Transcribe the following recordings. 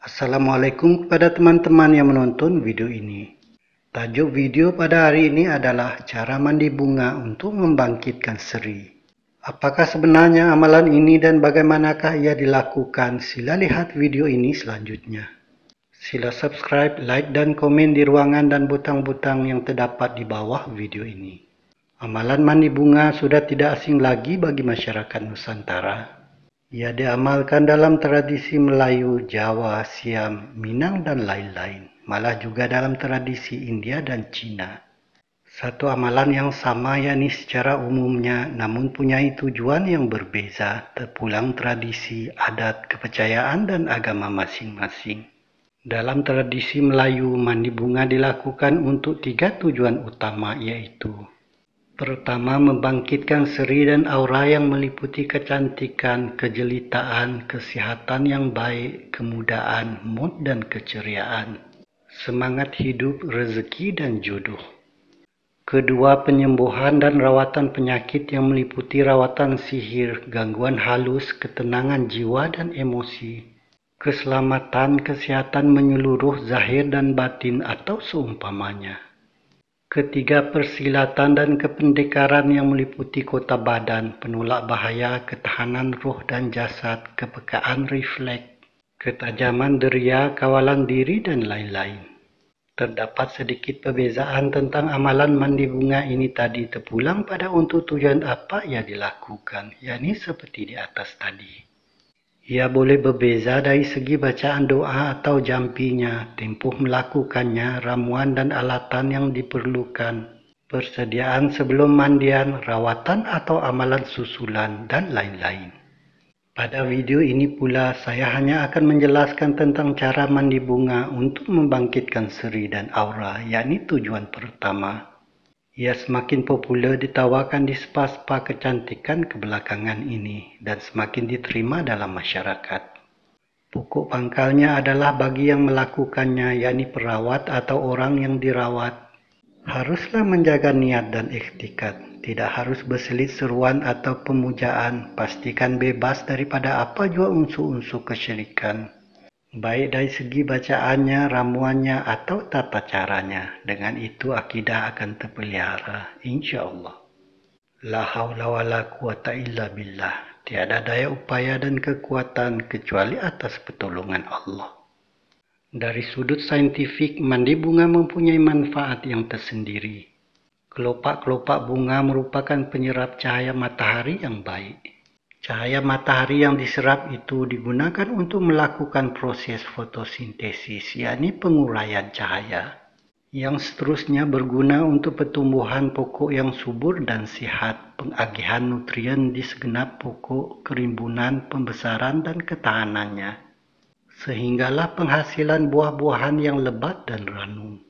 Assalamualaikum kepada teman-teman yang menonton video ini. Tajuk video pada hari ini adalah cara mandi bunga untuk membangkitkan seri. Apakah sebenarnya amalan ini dan bagaimanakah ia dilakukan? Sila lihat video ini selanjutnya. Sila subscribe, like dan komen di ruangan dan butang-butang yang terdapat di bawah video ini. Amalan mandi bunga sudah tidak asing lagi bagi masyarakat Nusantara. Ia diamalkan dalam tradisi Melayu, Jawa, Siam, Minang, dan lain-lain. Malah juga dalam tradisi India dan Cina. Satu amalan yang sama yakni secara umumnya namun punya tujuan yang berbeza, terpulang tradisi, adat, kepercayaan, dan agama masing-masing. Dalam tradisi Melayu, mandi bunga dilakukan untuk 3 tujuan utama yaitu: pertama, membangkitkan seri dan aura yang meliputi kecantikan, kejelitaan, kesehatan yang baik, kemudaan, mood dan keceriaan, semangat hidup, rezeki dan jodoh. Kedua, penyembuhan dan rawatan penyakit yang meliputi rawatan sihir, gangguan halus, ketenangan jiwa dan emosi, keselamatan, kesehatan menyeluruh zahir dan batin atau seumpamanya. Ketiga, persilatan dan kependekaran yang meliputi kota badan, penolak bahaya, ketahanan roh dan jasad, kepekaan refleks, ketajaman deria, kawalan diri, dan lain-lain. Terdapat sedikit perbezaan tentang amalan mandi bunga ini tadi, terpulang pada untuk tujuan apa ia dilakukan, yakni seperti di atas tadi. Ia boleh berbeza dari segi bacaan doa atau jampinya, tempoh melakukannya, ramuan dan alatan yang diperlukan, persediaan sebelum mandian, rawatan atau amalan susulan, dan lain-lain. Pada video ini pula, saya hanya akan menjelaskan tentang cara mandi bunga untuk membangkitkan seri dan aura, yakni tujuan pertama. Ia semakin popular ditawarkan di spa-spa kecantikan kebelakangan ini dan semakin diterima dalam masyarakat. Pokok pangkalnya adalah bagi yang melakukannya, yakni perawat atau orang yang dirawat, haruslah menjaga niat dan iktikad. Tidak harus berselit seruan atau pemujaan, pastikan bebas daripada apa jua unsur-unsur kesyirikan. Baik dari segi bacaannya, ramuannya, atau tata caranya. Dengan itu akidah akan terpelihara, insya Allah. La haula wa la quwata illa billah. Tiada daya upaya dan kekuatan kecuali atas pertolongan Allah. Dari sudut saintifik, mandi bunga mempunyai manfaat yang tersendiri. Kelopak-kelopak bunga merupakan penyerap cahaya matahari yang baik. Cahaya matahari yang diserap itu digunakan untuk melakukan proses fotosintesis, yakni penguraian cahaya, yang seterusnya berguna untuk pertumbuhan pokok yang subur dan sihat, pengagihan nutrien di segenap pokok, kerimbunan, pembesaran, dan ketahanannya, sehinggalah penghasilan buah-buahan yang lebat dan ranum.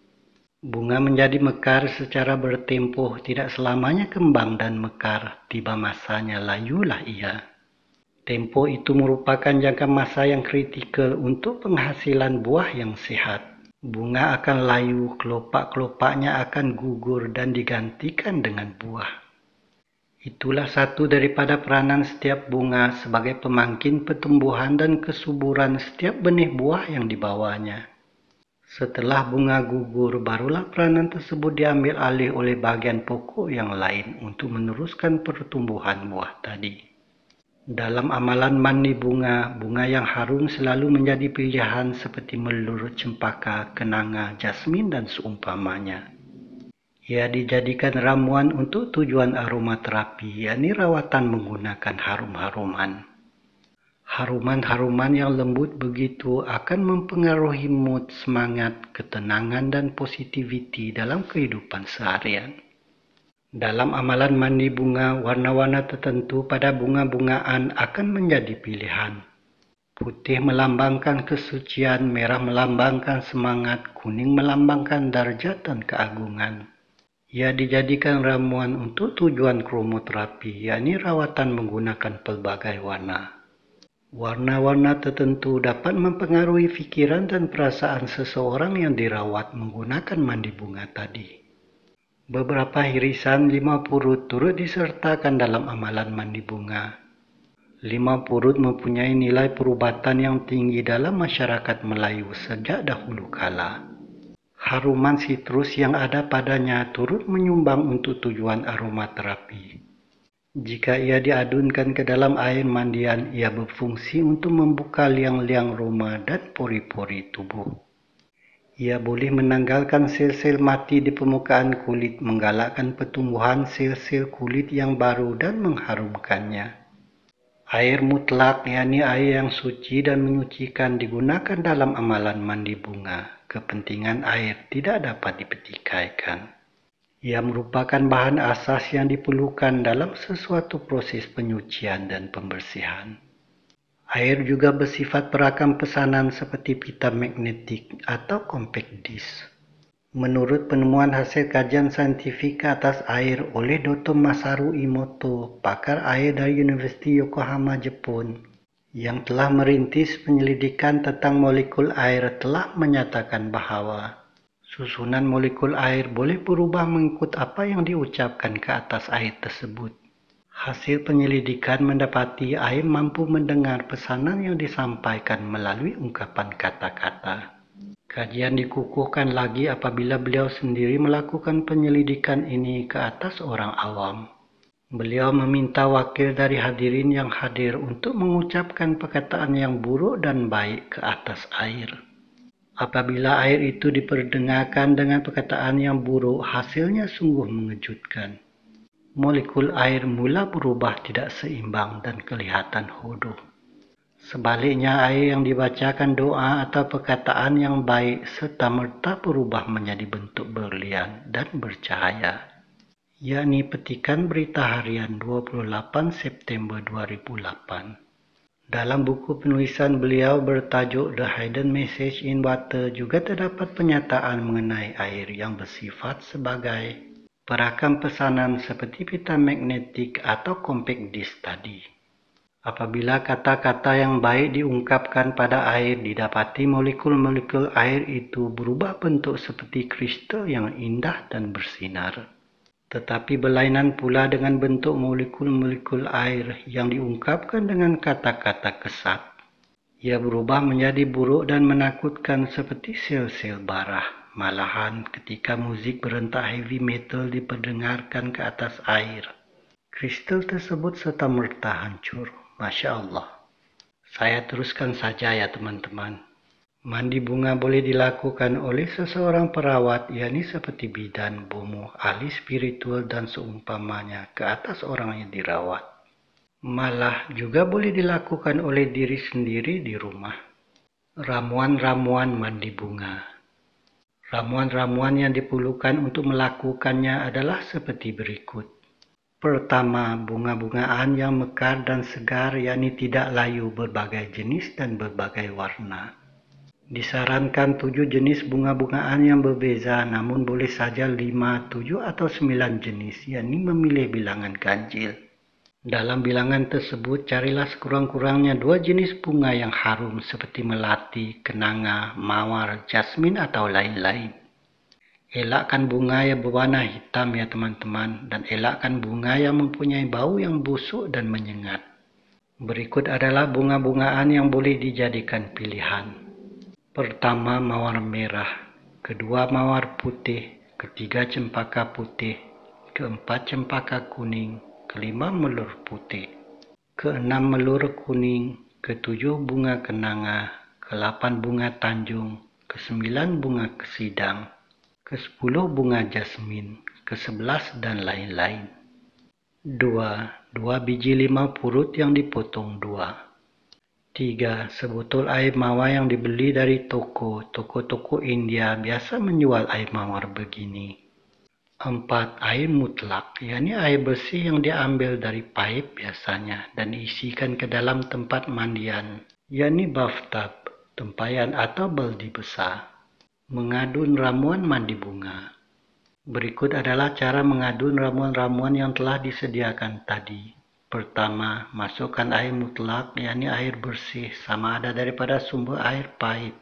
Bunga menjadi mekar secara bertempoh, tidak selamanya kembang dan mekar, tiba masanya layulah ia. Tempoh itu merupakan jangka masa yang kritikal untuk penghasilan buah yang sehat. Bunga akan layu, kelopak-kelopaknya akan gugur dan digantikan dengan buah. Itulah satu daripada peranan setiap bunga sebagai pemangkin pertumbuhan dan kesuburan setiap benih buah yang dibawanya. Setelah bunga gugur, barulah peranan tersebut diambil alih oleh bagian pokok yang lain untuk meneruskan pertumbuhan buah tadi. Dalam amalan mandi bunga, bunga yang harum selalu menjadi pilihan seperti melur, cempaka, kenanga, jasmin, dan seumpamanya. Ia dijadikan ramuan untuk tujuan aromaterapi, yakni rawatan menggunakan harum-haruman. Haruman-haruman yang lembut begitu akan mempengaruhi mood, semangat, ketenangan, dan positivity dalam kehidupan seharian. Dalam amalan mandi bunga, warna-warna tertentu pada bunga-bungaan akan menjadi pilihan. Putih melambangkan kesucian, merah melambangkan semangat, kuning melambangkan darjat dan keagungan. Ia dijadikan ramuan untuk tujuan kromoterapi, yakni rawatan menggunakan pelbagai warna. Warna-warna tertentu dapat mempengaruhi pikiran dan perasaan seseorang yang dirawat menggunakan mandi bunga tadi. Beberapa irisan 50 turut disertakan dalam amalan mandi bunga. Lima purut mempunyai nilai perubatan yang tinggi dalam masyarakat Melayu sejak dahulu kala. Haruman sitrus yang ada padanya turut menyumbang untuk tujuan aromaterapi. Jika ia diadunkan ke dalam air mandian, ia berfungsi untuk membuka liang-liang roma dan pori-pori tubuh. Ia boleh menanggalkan sel-sel mati di permukaan kulit, menggalakkan pertumbuhan sel-sel kulit yang baru dan mengharumkannya. Air mutlak, yakni air yang suci dan menyucikan, digunakan dalam amalan mandi bunga. Kepentingan air tidak dapat dipertikaikan. Ia merupakan bahan asas yang diperlukan dalam sesuatu proses penyucian dan pembersihan. Air juga bersifat perakam pesanan seperti pita magnetik atau compact disc. Menurut penemuan hasil kajian saintifik ke atas air oleh Dr. Masaru Emoto, pakar air dari Universiti Yokohama, Jepun, yang telah merintis penyelidikan tentang molekul air, telah menyatakan bahwa susunan molekul air boleh berubah mengikut apa yang diucapkan ke atas air tersebut. Hasil penyelidikan mendapati air mampu mendengar pesanan yang disampaikan melalui ungkapan kata-kata. Kajian dikukuhkan lagi apabila beliau sendiri melakukan penyelidikan ini ke atas orang awam. Beliau meminta wakil dari hadirin yang hadir untuk mengucapkan perkataan yang buruk dan baik ke atas air. Apabila air itu diperdengarkan dengan perkataan yang buruk, hasilnya sungguh mengejutkan. Molekul air mula berubah tidak seimbang dan kelihatan hodoh. Sebaliknya, air yang dibacakan doa atau perkataan yang baik serta-merta berubah menjadi bentuk berlian dan bercahaya. Yakni petikan berita harian 28 September 2008. Dalam buku penulisan beliau bertajuk The Hidden Message in Water juga terdapat pernyataan mengenai air yang bersifat sebagai perakam pesanan seperti pita magnetik atau compact disc tadi. Apabila kata-kata yang baik diungkapkan pada air, didapati molekul-molekul air itu berubah bentuk seperti kristal yang indah dan bersinar. Tetapi berlainan pula dengan bentuk molekul-molekul air yang diungkapkan dengan kata-kata kesat. Ia berubah menjadi buruk dan menakutkan seperti sel-sel bara. Malahan ketika musik berentak heavy metal diperdengarkan ke atas air, kristal tersebut serta-merta hancur. Masya Allah. Saya teruskan saja ya teman-teman. Mandi bunga boleh dilakukan oleh seseorang perawat, yakni seperti bidan, bomoh, ahli spiritual dan seumpamanya ke atas orang yang dirawat. Malah juga boleh dilakukan oleh diri sendiri di rumah. Ramuan-ramuan mandi bunga. Ramuan-ramuan yang diperlukan untuk melakukannya adalah seperti berikut. Pertama, bunga-bungaan yang mekar dan segar, yakni tidak layu, berbagai jenis dan berbagai warna. Disarankan 7 jenis bunga-bungaan yang berbeza, namun boleh saja 5, 7 atau 9 jenis, yakni memilih bilangan ganjil. Dalam bilangan tersebut, carilah sekurang-kurangnya 2 jenis bunga yang harum seperti melati, kenanga, mawar, jasmin atau lain-lain. Elakkan bunga yang berwarna hitam ya teman-teman, dan elakkan bunga yang mempunyai bau yang busuk dan menyengat. Berikut adalah bunga-bungaan yang boleh dijadikan pilihan. Pertama, mawar merah. Kedua, mawar putih. Ketiga, cempaka putih. Keempat, cempaka kuning. Kelima, melur putih. Keenam, melur kuning. Ketujuh, bunga kenanga. Ke-8, bunga tanjung. Ke-9, bunga kesidang. Ke-10, bunga jasmin. Ke-11, dan lain-lain. 2 biji 5 purut yang dipotong 2. 3. Sebotol air mawar yang dibeli dari toko India biasa menjual air mawar begini. 4. Air mutlak, yakni air bersih yang diambil dari pipe biasanya dan diisikan ke dalam tempat mandian, yakni bathtub, tempayan atau baldi besar. Mengadun ramuan mandi bunga. Berikut adalah cara mengadun ramuan-ramuan yang telah disediakan tadi. Pertama, masukkan air mutlak, yakni air bersih, sama ada daripada sumber air pipe,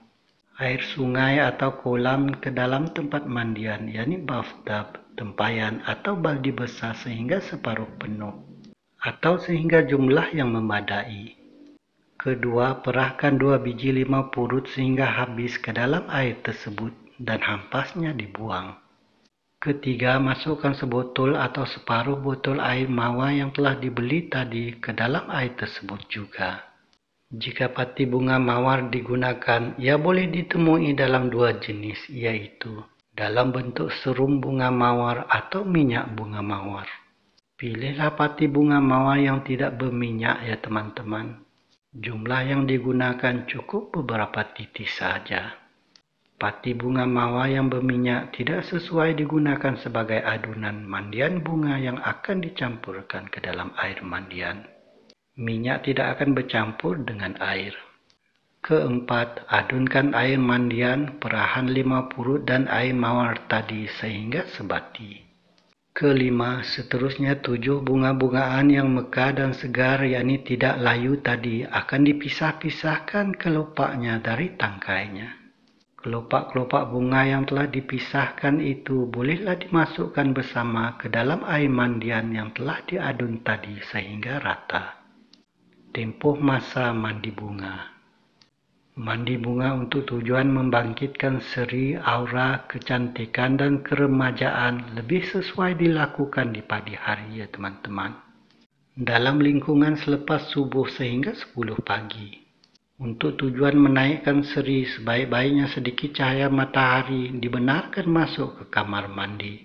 air sungai atau kolam ke dalam tempat mandian, yakni bathtub, tempayan atau baldi besar sehingga separuh penuh. atau sehingga jumlah yang memadai. Kedua, perahkan 2 biji limau purut sehingga habis ke dalam air tersebut dan hampasnya dibuang. Ketiga, masukkan sebotol atau separuh botol air mawar yang telah dibeli tadi ke dalam air tersebut juga. Jika pati bunga mawar digunakan, ia boleh ditemui dalam 2 jenis, yaitu dalam bentuk serum bunga mawar atau minyak bunga mawar. Pilihlah pati bunga mawar yang tidak berminyak ya teman-teman. Jumlah yang digunakan cukup beberapa titis saja. Pati bunga mawar yang berminyak tidak sesuai digunakan sebagai adunan mandian bunga yang akan dicampurkan ke dalam air mandian. Minyak tidak akan bercampur dengan air. Keempat, adunkan air mandian, perahan limau purut dan air mawar tadi sehingga sebati. Kelima, seterusnya 7 bunga-bungaan yang mekar dan segar yakni tidak layu tadi akan dipisah-pisahkan kelopaknya dari tangkainya. Kelopak-kelopak bunga yang telah dipisahkan itu bolehlah dimasukkan bersama ke dalam air mandian yang telah diadun tadi sehingga rata. Tempoh masa mandi bunga. Mandi bunga untuk tujuan membangkitkan seri, aura, kecantikan dan keremajaan lebih sesuai dilakukan di pagi hari ya teman-teman. Dalam lingkungan selepas subuh sehingga 10 pagi. Untuk tujuan menaikkan seri, sebaik-baiknya sedikit cahaya matahari dibenarkan masuk ke kamar mandi.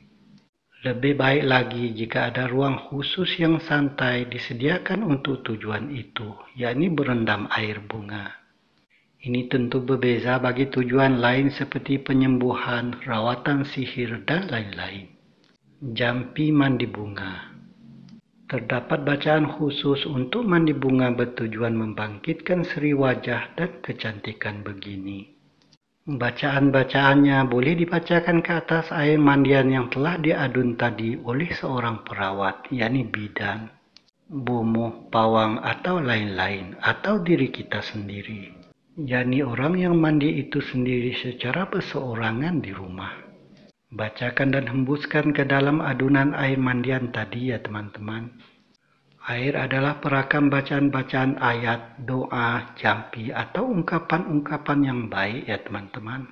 Lebih baik lagi jika ada ruang khusus yang santai disediakan untuk tujuan itu, yakni berendam air bunga. Ini tentu berbeza bagi tujuan lain seperti penyembuhan, rawatan sihir, dan lain-lain. Jampi mandi bunga. Terdapat bacaan khusus untuk mandi bunga bertujuan membangkitkan seri wajah dan kecantikan begini. Bacaan-bacaannya boleh dibacakan ke atas air mandian yang telah diadun tadi oleh seorang perawat, yakni bidan, bomoh, pawang, atau lain-lain, atau diri kita sendiri, yakni orang yang mandi itu sendiri secara berseorangan di rumah. Bacakan dan hembuskan ke dalam adunan air mandian tadi ya teman-teman. Air adalah perakam bacaan-bacaan ayat, doa, jampi, atau ungkapan-ungkapan yang baik ya teman-teman.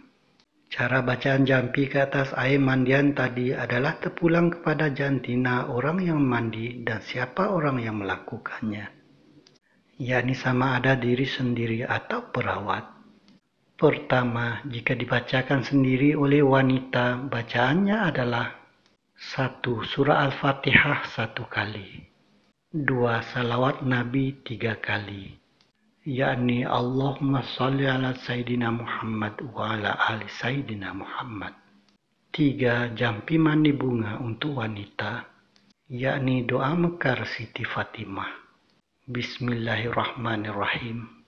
Cara bacaan jampi ke atas air mandian tadi adalah terpulang kepada jantina orang yang mandi dan siapa orang yang melakukannya, yakni sama ada diri sendiri atau perawat. Pertama, jika dibacakan sendiri oleh wanita, bacaannya adalah 1. Surah Al-Fatihah 1 kali, 2. Salawat Nabi 3 kali, yakni Allahumma salli ala Sayyidina Muhammad wa ala ali Sayyidina Muhammad. 3. Jampi mandi bunga untuk wanita, yakni doa mekar Siti Fatimah. Bismillahirrahmanirrahim.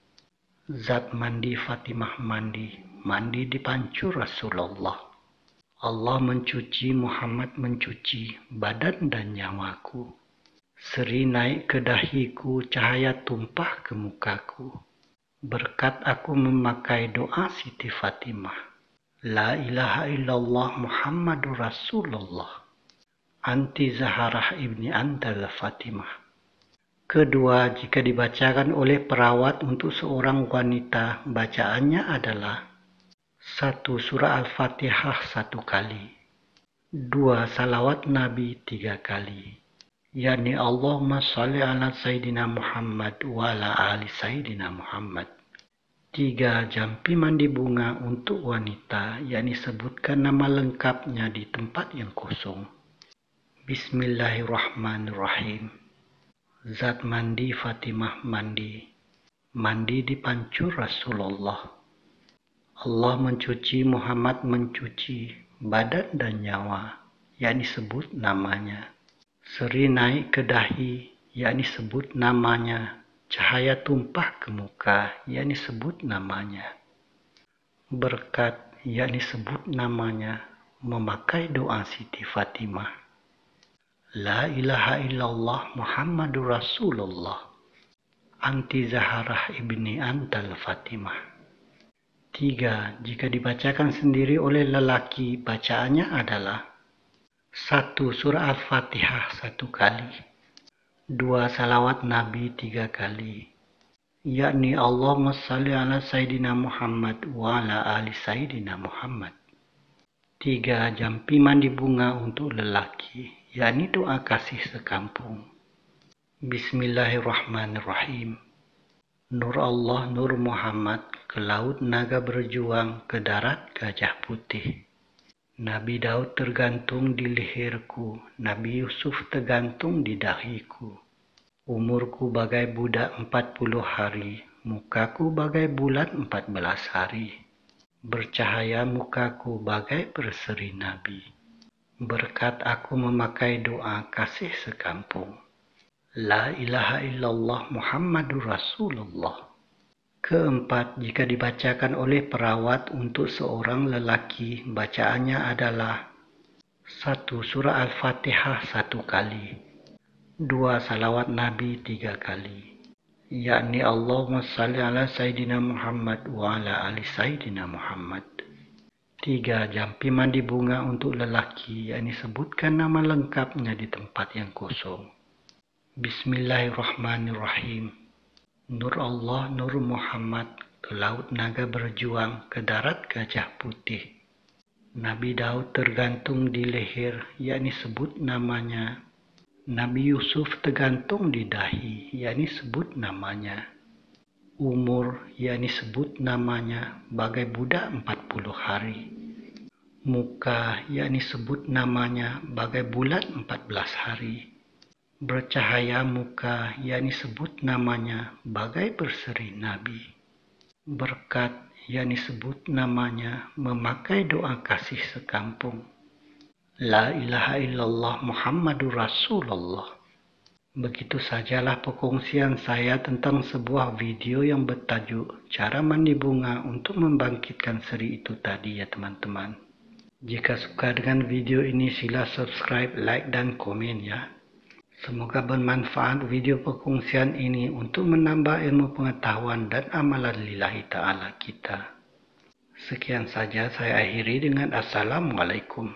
Zat mandi Fatimah mandi, mandi dipancur Rasulullah. Allah mencuci, Muhammad mencuci, badan dan nyawaku. Seri naik ke dahiku, cahaya tumpah ke mukaku. Berkat aku memakai doa Siti Fatimah. La ilaha illallah Muhammadur Rasulullah. Anti Zaharah ibni Antal Fatimah. Kedua, jika dibacakan oleh perawat untuk seorang wanita, bacaannya adalah 1. Surah Al-Fatihah 1 kali, 2. Salawat Nabi 3 kali, yakni Allahumma salli ala Sayyidina Muhammad wa ala ali Sayyidina Muhammad. 3. Jampi mandi bunga untuk wanita, yakni sebutkan nama lengkapnya di tempat yang kosong. Bismillahirrahmanirrahim. Zat mandi Fatimah mandi, mandi dipancur Rasulullah. Allah mencuci, Muhammad mencuci, badan dan nyawa, yakni sebut namanya. Seri naik ke dahi, yakni sebut namanya. Cahaya tumpah ke muka, yakni sebut namanya. Berkat, yakni sebut namanya, memakai doa Siti Fatimah. La ilaha illallah Muhammadur Rasulullah. Anti Zaharah ibni Antal Fatimah. 3. Jika dibacakan sendiri oleh lelaki, bacaannya adalah 1. Surah Al-Fatihah 1 kali, 2 salawat Nabi 3 kali, yakni Allahumma salli ala Sayyidina Muhammad wa ala ali Sayyidina Muhammad. 3 jampi mandi bunga untuk lelaki, yakni doa kasih sekampung. Bismillahirrahmanirrahim. Nur Allah, Nur Muhammad, ke laut naga berjuang, ke darat gajah putih. Nabi Daud tergantung di leherku, Nabi Yusuf tergantung di dahiku. Umurku bagai budak 40 hari, mukaku bagai bulan 14 hari. Bercahaya mukaku bagai berseri Nabi. Berkat aku memakai doa kasih sekampung. La ilaha illallah Muhammadur Rasulullah. Keempat, jika dibacakan oleh perawat untuk seorang lelaki, bacaannya adalah 1 surah Al-Fatihah 1 kali, 2 salawat Nabi 3 kali, yakni Allahumma salli ala Sayyidina Muhammad wa ala ali Sayyidina Muhammad. 3 jampi mandi bunga untuk lelaki, yakni sebutkan nama lengkapnya di tempat yang kosong. Bismillahirrahmanirrahim. Nur Allah, Nur Muhammad, ke laut naga berjuang, ke darat gajah putih. Nabi Daud tergantung di leher, yakni sebut namanya. Nabi Yusuf tergantung di dahi, yakni sebut namanya. Umur, yakni sebut namanya, bagai budak 40 hari. Muka, yakni sebut namanya, bagai bulan 14 hari. Bercahaya muka, yakni sebut namanya, bagai berseri Nabi. Berkat, yakni sebut namanya, memakai doa kasih sekampung. La ilaha illallah Muhammadur Rasulullah. Begitu sajalah perkongsian saya tentang sebuah video yang bertajuk Cara Mandi Bunga untuk Membangkitkan Seri itu tadi ya teman-teman. Jika suka dengan video ini sila subscribe, like dan komen ya. Semoga bermanfaat video perkongsian ini untuk menambah ilmu pengetahuan dan amalan lillahi ta'ala kita. Sekian saja saya akhiri dengan Assalamualaikum.